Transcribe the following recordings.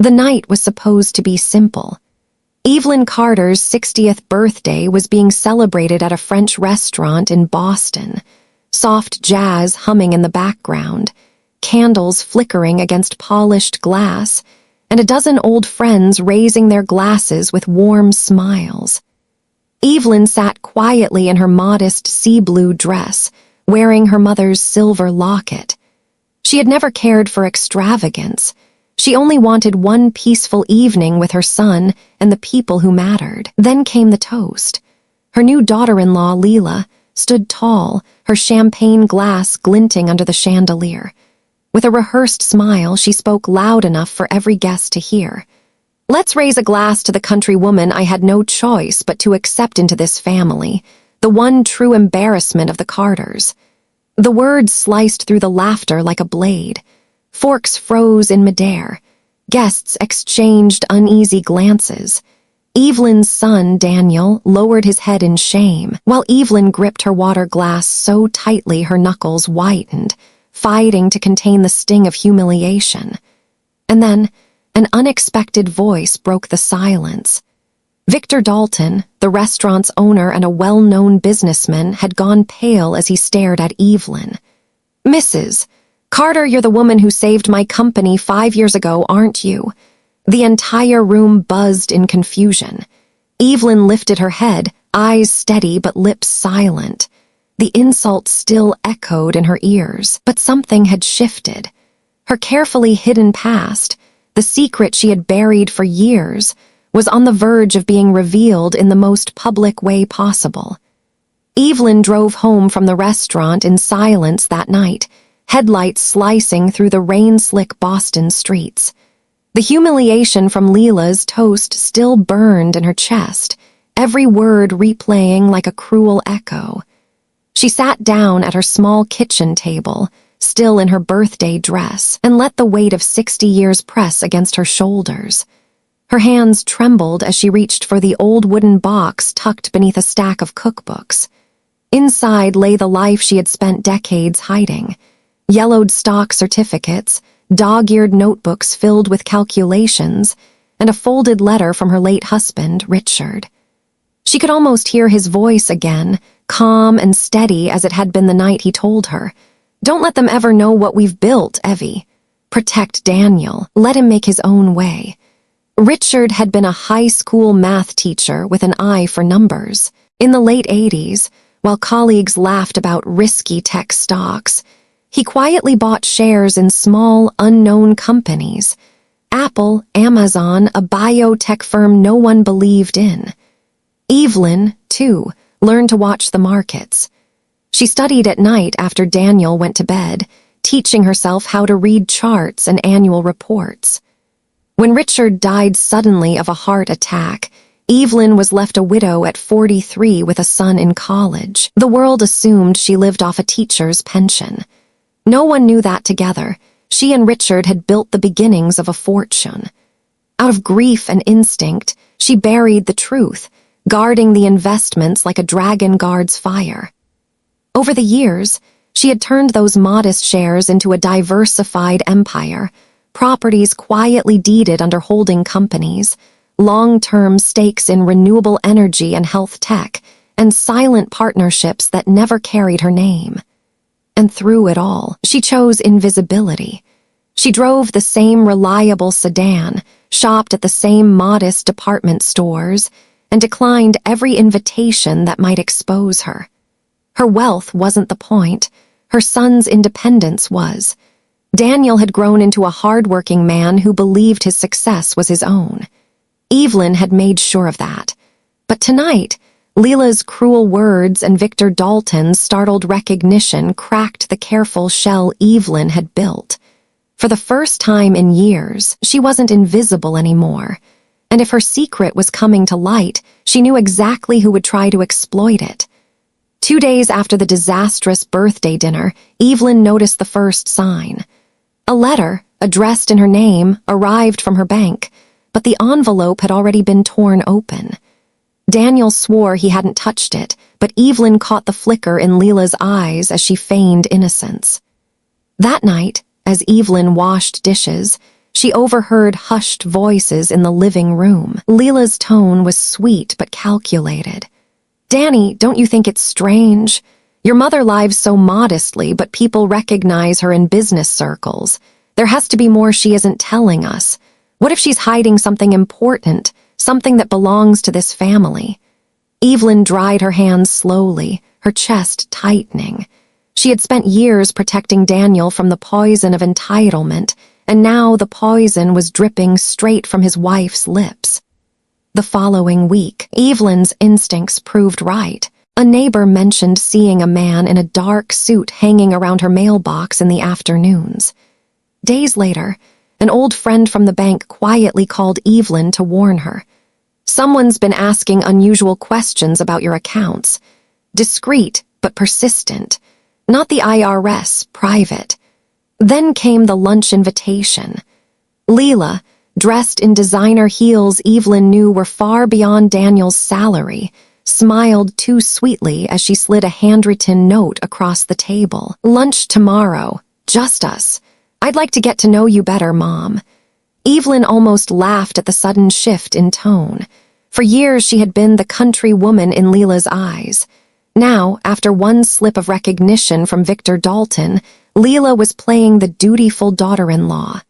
The night was supposed to be simple. Evelyn Carter's 60th birthday was being celebrated at a French restaurant in Boston, soft jazz humming in the background, candles flickering against polished glass, and a dozen old friends raising their glasses with warm smiles. Evelyn sat quietly in her modest sea-blue dress, wearing her mother's silver locket. She had never cared for extravagance. She only wanted one peaceful evening with her son and the people who mattered. Then came the toast. Her new daughter-in-law, Leela, stood tall, her champagne glass glinting under the chandelier. With a rehearsed smile, she spoke loud enough for every guest to hear. "Let's raise a glass to the country woman I had no choice but to accept into this family, the one true embarrassment of the Carters." The words sliced through the laughter like a blade. Forks froze in midair. Guests exchanged uneasy glances. Evelyn's son, Daniel, lowered his head in shame, while Evelyn gripped her water glass so tightly her knuckles whitened, fighting to contain the sting of humiliation. And then, an unexpected voice broke the silence. Victor Dalton, the restaurant's owner and a well-known businessman, had gone pale as he stared at Evelyn. "Mrs. Carter, you're the woman who saved my company 5 years ago, aren't you?" The entire room buzzed in confusion. Evelyn lifted her head, eyes steady but lips silent. The insult still echoed in her ears, but something had shifted. Her carefully hidden past, the secret she had buried for years, was on the verge of being revealed in the most public way possible. Evelyn drove home from the restaurant in silence that night, headlights slicing through the rain-slick Boston streets. The humiliation from Leela's toast still burned in her chest, every word replaying like a cruel echo. She sat down at her small kitchen table, still in her birthday dress, and let the weight of 60 years press against her shoulders. Her hands trembled as she reached for the old wooden box tucked beneath a stack of cookbooks. Inside lay the life she had spent decades hiding. Yellowed stock certificates, dog-eared notebooks filled with calculations, and a folded letter from her late husband, Richard. She could almost hear his voice again, calm and steady as it had been the night he told her. "Don't let them ever know what we've built, Evie. Protect Daniel. Let him make his own way." Richard had been a high school math teacher with an eye for numbers. In the late 80s, while colleagues laughed about risky tech stocks, he quietly bought shares in small, unknown companies. Apple, Amazon, a biotech firm no one believed in. Evelyn, too, learned to watch the markets. She studied at night after Daniel went to bed, teaching herself how to read charts and annual reports. When Richard died suddenly of a heart attack, Evelyn was left a widow at 43 with a son in college. The world assumed she lived off a teacher's pension. No one knew that together, she and Richard had built the beginnings of a fortune. Out of grief and instinct, she buried the truth, guarding the investments like a dragon guards fire. Over the years, she had turned those modest shares into a diversified empire, properties quietly deeded under holding companies, long-term stakes in renewable energy and health tech, and silent partnerships that never carried her name. And through it all, she chose invisibility. She drove the same reliable sedan, shopped at the same modest department stores, and declined every invitation that might expose her. Her wealth wasn't the point. Her son's independence was. Daniel had grown into a hard-working man who believed his success was his own. Evelyn had made sure of that. But tonight, Leela's cruel words and Victor Dalton's startled recognition cracked the careful shell Evelyn had built. For the first time in years, she wasn't invisible anymore. And if her secret was coming to light, she knew exactly who would try to exploit it. 2 days after the disastrous birthday dinner, Evelyn noticed the first sign. A letter, addressed in her name, arrived from her bank, but the envelope had already been torn open. Daniel swore he hadn't touched it, but Evelyn caught the flicker in Leela's eyes as she feigned innocence. That night, as Evelyn washed dishes, She overheard hushed voices in the living room. Leela's tone was sweet but calculated. "Danny, don't you think it's strange? Your mother lives so modestly, but people recognize her in business circles. There has to be more she isn't telling us. What if she's hiding something important, something that belongs to this family?" Evelyn dried her hands slowly, her chest tightening. She had spent years protecting Daniel from the poison of entitlement, and now the poison was dripping straight from his wife's lips. The following week, Evelyn's instincts proved right. A neighbor mentioned seeing a man in a dark suit hanging around her mailbox in the afternoons. Days later, an old friend from the bank quietly called Evelyn to warn her. "Someone's been asking unusual questions about your accounts. Discreet, but persistent. Not the IRS, private." Then came the lunch invitation. Leela, dressed in designer heels Evelyn knew were far beyond Daniel's salary, smiled too sweetly as she slid a handwritten note across the table. "Lunch tomorrow. Just us. I'd like to get to know you better, Mom." Evelyn almost laughed at the sudden shift in tone. For years she had been the country woman in Leela's eyes. Now, after one slip of recognition from Victor Dalton, Leela was playing the dutiful daughter-in-law.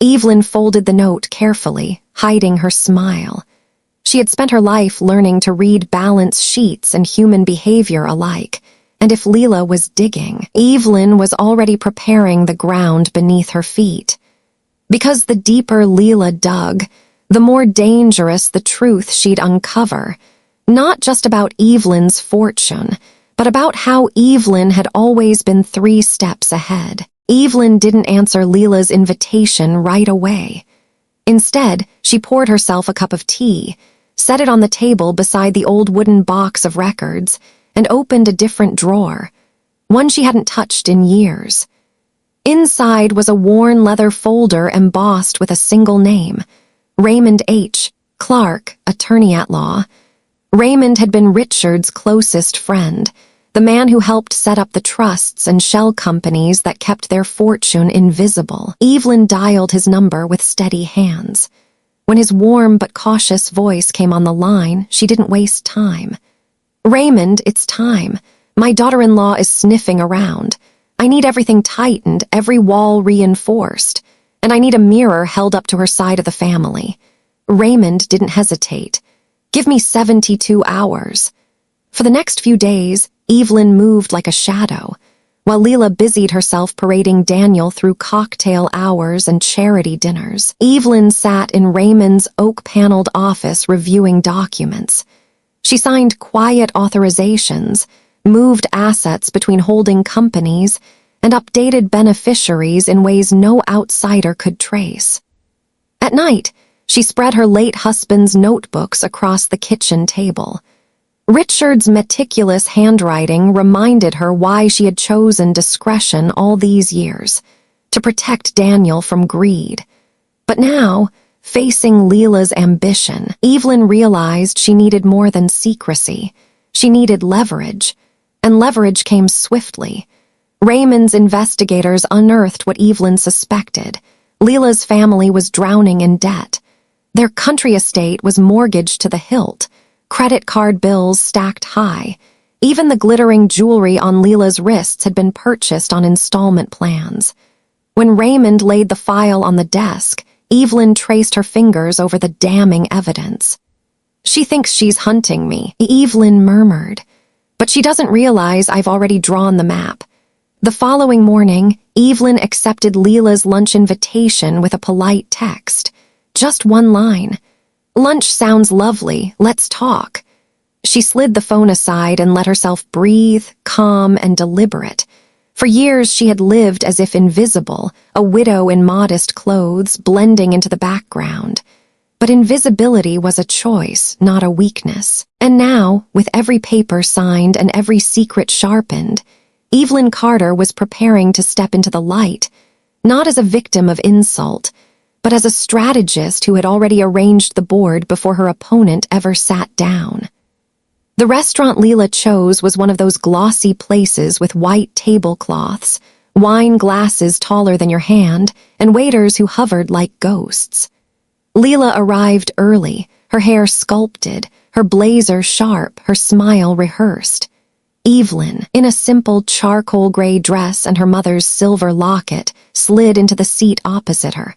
Evelyn folded the note carefully, hiding her smile. She had spent her life learning to read balance sheets and human behavior alike, and if Leela was digging, Evelyn was already preparing the ground beneath her feet. Because the deeper Leela dug, the more dangerous the truth she'd uncover, not just about Evelyn's fortune, but about how Evelyn had always been 3 steps ahead. Evelyn didn't answer Leela's invitation right away. Instead, she poured herself a cup of tea, set it on the table beside the old wooden box of records, and opened a different drawer, one she hadn't touched in years. Inside was a worn leather folder embossed with a single name, Raymond H. Clark, attorney-at-law. Raymond had been Richard's closest friend, the man who helped set up the trusts and shell companies that kept their fortune invisible. Evelyn dialed his number with steady hands. When his warm but cautious voice came on the line, she didn't waste time. "Raymond, it's time. My daughter-in-law is sniffing around. I need everything tightened, every wall reinforced, and I need a mirror held up to her side of the family." Raymond didn't hesitate. "Give me 72 hours. For the next few days, Evelyn moved like a shadow, while Leela busied herself parading Daniel through cocktail hours and charity dinners. Evelyn sat in Raymond's oak-paneled office reviewing documents. She signed quiet authorizations, moved assets between holding companies, and updated beneficiaries in ways no outsider could trace. At night, she spread her late husband's notebooks across the kitchen table. Richard's meticulous handwriting reminded her why she had chosen discretion all these years, to protect Daniel from greed. But now, facing Leela's ambition, Evelyn realized she needed more than secrecy. She needed leverage, and leverage came swiftly. Raymond's investigators unearthed what Evelyn suspected. Leela's family was drowning in debt. Their country estate was mortgaged to the hilt, credit card bills stacked high. Even the glittering jewelry on Leela's wrists had been purchased on installment plans. When Raymond laid the file on the desk, Evelyn traced her fingers over the damning evidence. "She thinks she's hunting me," Evelyn murmured. "But she doesn't realize I've already drawn the map." The following morning, Evelyn accepted Leela's lunch invitation with a polite text. Just one line. "Lunch sounds lovely, let's talk." She slid the phone aside and let herself breathe, calm and deliberate. For years she had lived as if invisible, a widow in modest clothes, blending into the background. But invisibility was a choice, not a weakness. And now, with every paper signed and every secret sharpened, Evelyn Carter was preparing to step into the light, not as a victim of insult, but as a strategist who had already arranged the board before her opponent ever sat down. The restaurant Leela chose was one of those glossy places with white tablecloths, wine glasses taller than your hand, and waiters who hovered like ghosts. Leela arrived early, her hair sculpted, her blazer sharp, her smile rehearsed. Evelyn, in a simple charcoal gray dress and her mother's silver locket, slid into the seat opposite her.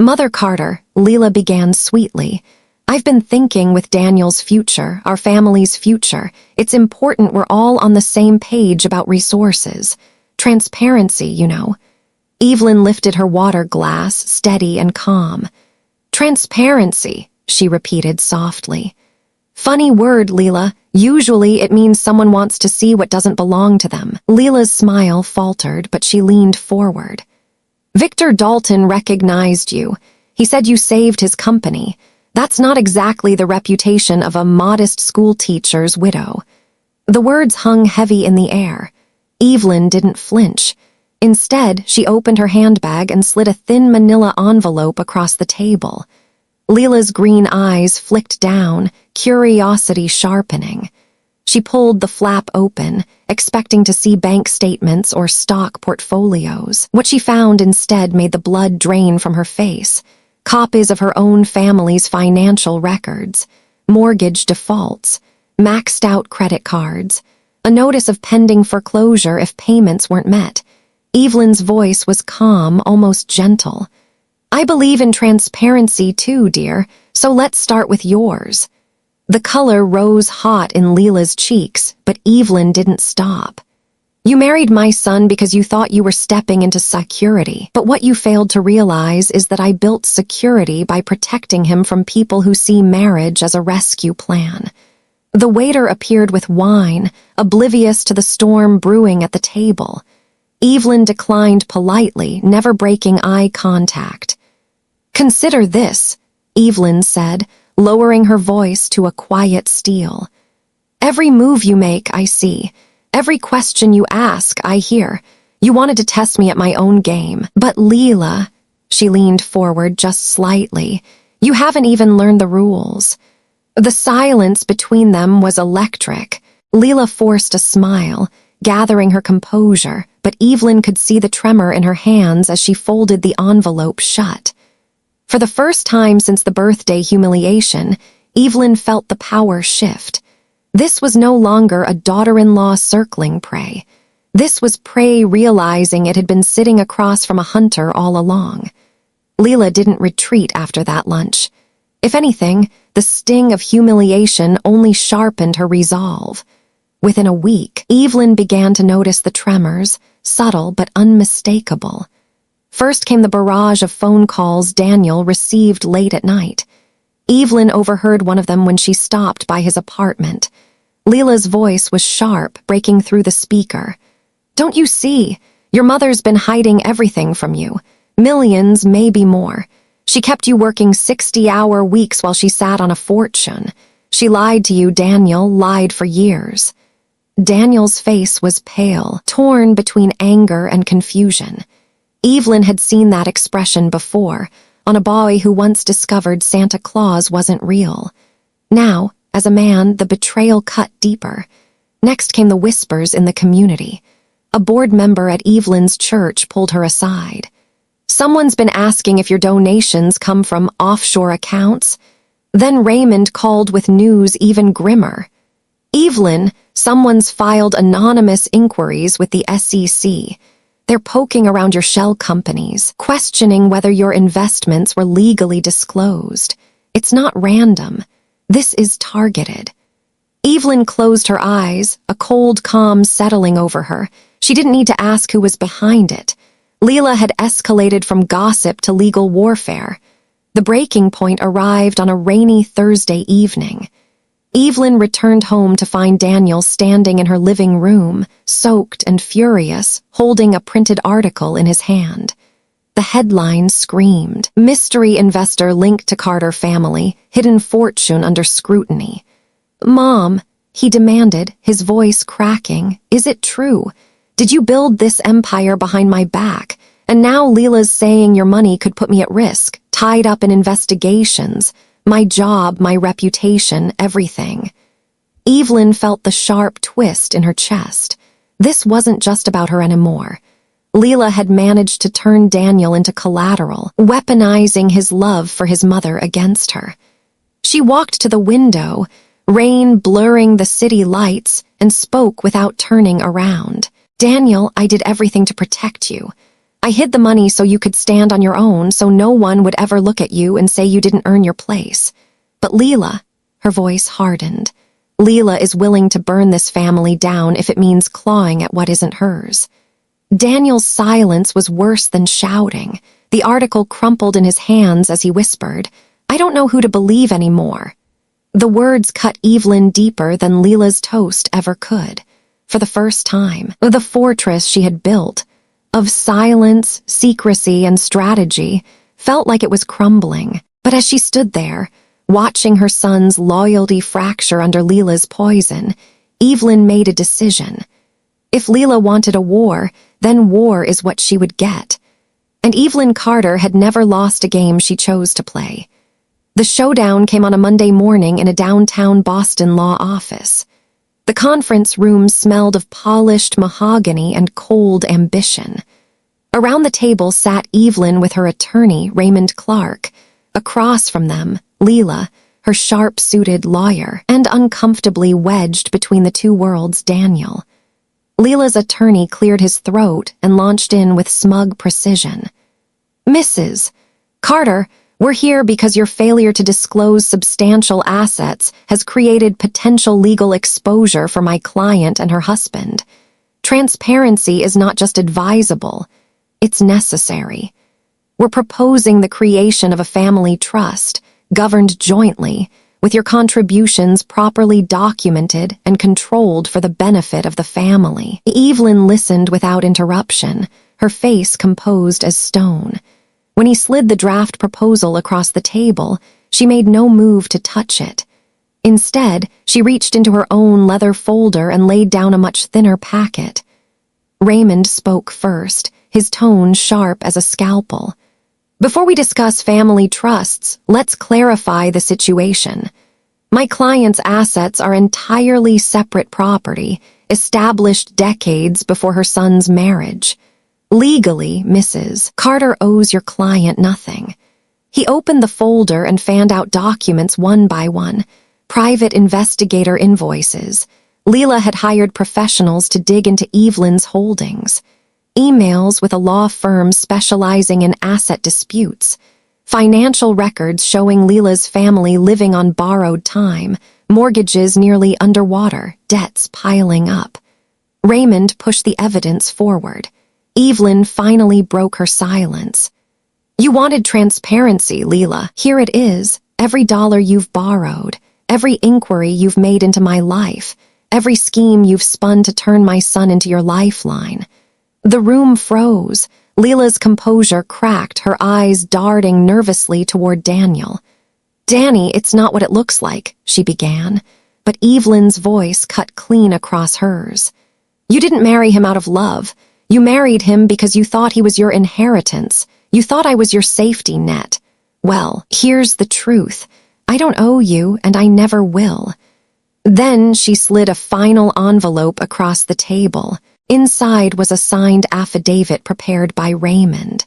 "Mother Carter," Leela began sweetly, "I've been thinking with Daniel's future, our family's future, it's important we're all on the same page about resources. Transparency, you know." Evelyn lifted her water glass, steady and calm. "Transparency," she repeated softly. "Funny word, Leela. Usually it means someone wants to see what doesn't belong to them." Leela's smile faltered, but she leaned forward. "Victor Dalton recognized you. He said you saved his company. That's not exactly the reputation of a modest schoolteacher's widow." The words hung heavy in the air. Evelyn didn't flinch. Instead, she opened her handbag and slid a thin manila envelope across the table. Leela's green eyes flicked down, curiosity sharpening. She pulled the flap open, expecting to see bank statements or stock portfolios. What she found instead made the blood drain from her face. Copies of her own family's financial records, mortgage defaults, maxed-out credit cards, a notice of pending foreclosure if payments weren't met. Evelyn's voice was calm, almost gentle. "I believe in transparency too, dear, so let's start with yours." The color rose hot in Leela's cheeks, but Evelyn didn't stop. "You married my son because you thought you were stepping into security, but what you failed to realize is that I built security by protecting him from people who see marriage as a rescue plan." The waiter appeared with wine, oblivious to the storm brewing at the table. Evelyn declined politely, never breaking eye contact. "Consider this," Evelyn said, lowering her voice to a quiet steel. "Every move you make, I see. Every question you ask, I hear. You wanted to test me at my own game. But Leela," she leaned forward just slightly, "you haven't even learned the rules." The silence between them was electric. Leela forced a smile, gathering her composure, but Evelyn could see the tremor in her hands as she folded the envelope shut. For the first time since the birthday humiliation, Evelyn felt the power shift. This was no longer a daughter-in-law circling prey. This was prey realizing it had been sitting across from a hunter all along. Leela didn't retreat after that lunch. If anything, the sting of humiliation only sharpened her resolve. Within a week, Evelyn began to notice the tremors, subtle but unmistakable. First came the barrage of phone calls Daniel received late at night. Evelyn overheard one of them when she stopped by his apartment. Leela's voice was sharp, breaking through the speaker. "Don't you see? Your mother's been hiding everything from you. Millions, maybe more. She kept you working 60-hour weeks while she sat on a fortune. She lied to you, Daniel, lied for years." Daniel's face was pale, torn between anger and confusion. Evelyn had seen that expression before, on a boy who once discovered Santa Claus wasn't real. Now, as a man, the betrayal cut deeper. Next came the whispers in the community. A board member at Evelyn's church pulled her aside. "Someone's been asking if your donations come from offshore accounts." Then Raymond called with news even grimmer. "Evelyn, someone's filed anonymous inquiries with the SEC. They're poking around your shell companies, questioning whether your investments were legally disclosed. It's not random. This is targeted." Evelyn closed her eyes, a cold calm settling over her. She didn't need to ask who was behind it. Leela had escalated from gossip to legal warfare. The breaking point arrived on a rainy Thursday evening. Evelyn returned home to find Daniel standing in her living room, soaked and furious, holding a printed article in his hand. The headline screamed, "Mystery investor linked to Carter family, hidden fortune under scrutiny." "Mom," he demanded, his voice cracking, "is it true? Did you build this empire behind my back? And now Leela's saying your money could put me at risk, tied up in investigations. My job, my reputation, everything." Evelyn felt the sharp twist in her chest. This wasn't just about her anymore. Leela had managed to turn Daniel into collateral, weaponizing his love for his mother against her. She walked to the window, rain blurring the city lights, and spoke without turning around. "Daniel, I did everything to protect you. I hid the money so you could stand on your own, so no one would ever look at you and say you didn't earn your place. But Leela," her voice hardened, "Leela is willing to burn this family down if it means clawing at what isn't hers." Daniel's silence was worse than shouting. The article crumpled in his hands as he whispered, "I don't know who to believe anymore." The words cut Evelyn deeper than Leela's toast ever could. For the first time, the fortress she had built, of silence, secrecy, and strategy, felt like it was crumbling. But as she stood there, watching her son's loyalty fracture under Leela's poison, Evelyn made a decision. If Leela wanted a war, then war is what she would get. And Evelyn Carter had never lost a game she chose to play. The showdown came on a Monday morning in a downtown Boston law office. The conference room smelled of polished mahogany and cold ambition. Around the table sat Evelyn with her attorney, Raymond Clark. Across from them, Leela, her sharp-suited lawyer, and uncomfortably wedged between the two worlds, Daniel. Leela's attorney cleared his throat and launched in with smug precision. "Mrs. Carter, we're here because your failure to disclose substantial assets has created potential legal exposure for my client and her husband. Transparency is not just advisable, it's necessary. We're proposing the creation of a family trust, governed jointly, with your contributions properly documented and controlled for the benefit of the family." Evelyn listened without interruption, her face composed as stone. When he slid the draft proposal across the table, she made no move to touch it. Instead, she reached into her own leather folder and laid down a much thinner packet. Raymond spoke first, his tone sharp as a scalpel. "Before we discuss family trusts, let's clarify the situation. My client's assets are entirely separate property, established decades before her son's marriage. Legally, Mrs. Carter owes your client nothing." He opened the folder and fanned out documents one by one. Private investigator invoices. Leela had hired professionals to dig into Evelyn's holdings. Emails with a law firm specializing in asset disputes. Financial records showing Leela's family living on borrowed time. Mortgages nearly underwater, debts piling up. Raymond pushed the evidence forward. Evelyn finally broke her silence. "You wanted transparency, Leela. Here it is. Every dollar you've borrowed, every inquiry you've made into my life, every scheme you've spun to turn my son into your lifeline." The room froze. Leela's composure cracked, her eyes darting nervously toward Daniel. "Danny, it's not what it looks like," she began, but Evelyn's voice cut clean across hers. "You didn't marry him out of love. You married him because you thought he was your inheritance. You thought I was your safety net. Well, here's the truth. I don't owe you, and I never will." Then she slid a final envelope across the table. Inside was a signed affidavit prepared by Raymond.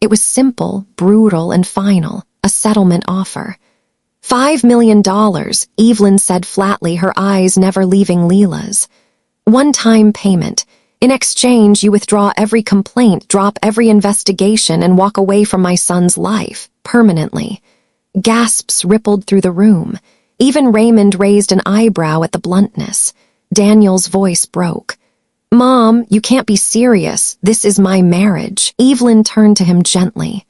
It was simple, brutal, and final, a settlement offer. $5 million, Evelyn said flatly, her eyes never leaving Leela's. "One-time payment. In exchange, you withdraw every complaint, drop every investigation, and walk away from my son's life, permanently." Gasps rippled through the room. Even Raymond raised an eyebrow at the bluntness. Daniel's voice broke. "Mom, you can't be serious. This is my marriage." Evelyn turned to him gently.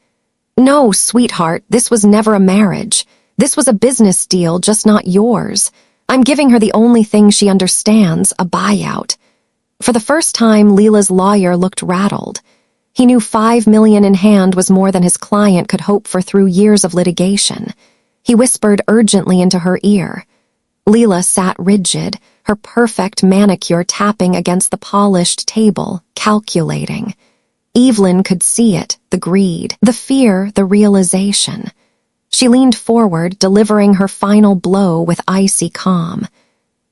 "No, sweetheart, this was never a marriage. This was a business deal, just not yours. I'm giving her the only thing she understands, a buyout." For the first time, Leela's lawyer looked rattled. He knew $5 million in hand was more than his client could hope for through years of litigation. He whispered urgently into her ear. Leela sat rigid, her perfect manicure tapping against the polished table, calculating. Evelyn could see it, the greed, the fear, the realization. She leaned forward, delivering her final blow with icy calm.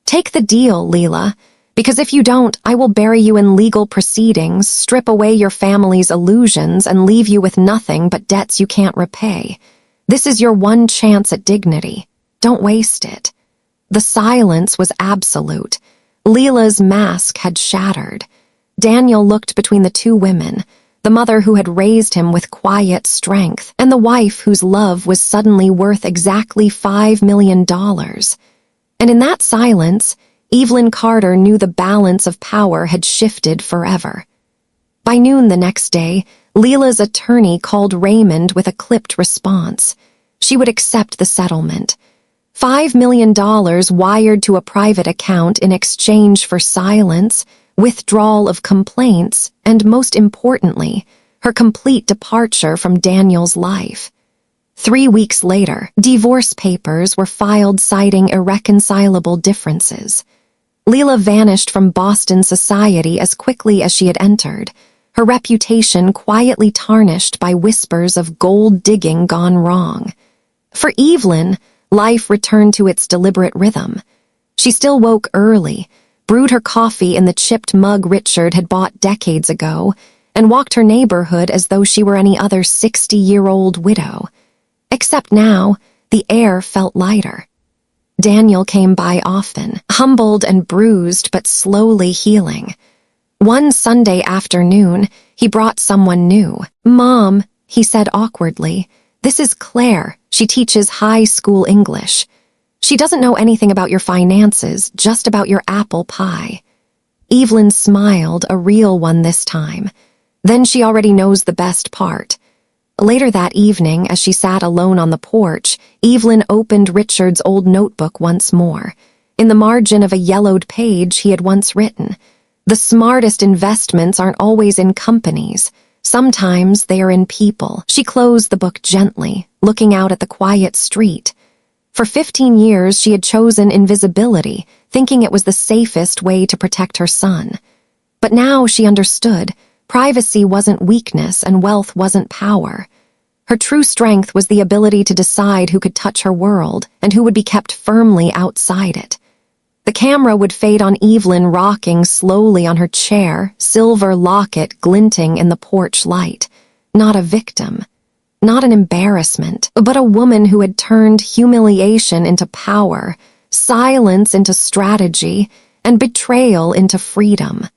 "Take the deal, Leela. Because if you don't, I will bury you in legal proceedings, strip away your family's illusions, and leave you with nothing but debts you can't repay. This is your one chance at dignity. Don't waste it." The silence was absolute. Leela's mask had shattered. Daniel looked between the two women, the mother who had raised him with quiet strength, and the wife whose love was suddenly worth exactly $5 million. And in that silence, Evelyn Carter knew the balance of power had shifted forever. By noon the next day, Leela's attorney called Raymond with a clipped response. She would accept the settlement. $5 million wired to a private account in exchange for silence, withdrawal of complaints, and most importantly, her complete departure from Daniel's life. 3 weeks later, divorce papers were filed citing irreconcilable differences. Leela vanished from Boston society as quickly as she had entered, her reputation quietly tarnished by whispers of gold digging gone wrong. For Evelyn, life returned to its deliberate rhythm. She still woke early, brewed her coffee in the chipped mug Richard had bought decades ago, and walked her neighborhood as though she were any other 60-year-old widow. Except now, the air felt lighter. Daniel came by often, humbled and bruised but slowly healing. One Sunday afternoon, he brought someone new. "Mom," he said awkwardly, "this is Claire. She teaches high school English. She doesn't know anything about your finances, just about your apple pie." Evelyn smiled, a real one this time. Then she already knows the best part. Later that evening, as she sat alone on the porch, Evelyn opened Richard's old notebook once more. In the margin of a yellowed page he had once written, "The smartest investments aren't always in companies. Sometimes they are in people." She closed the book gently, looking out at the quiet street. For 15 years she had chosen invisibility, thinking it was the safest way to protect her son. But now she understood. Privacy wasn't weakness and wealth wasn't power. Her true strength was the ability to decide who could touch her world and who would be kept firmly outside it. The camera would fade on Evelyn rocking slowly on her chair, silver locket glinting in the porch light. Not a victim. Not an embarrassment, but a woman who had turned humiliation into power, silence into strategy, and betrayal into freedom.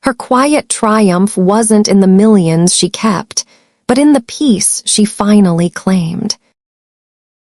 Her quiet triumph wasn't in the millions she kept, but in the peace she finally claimed.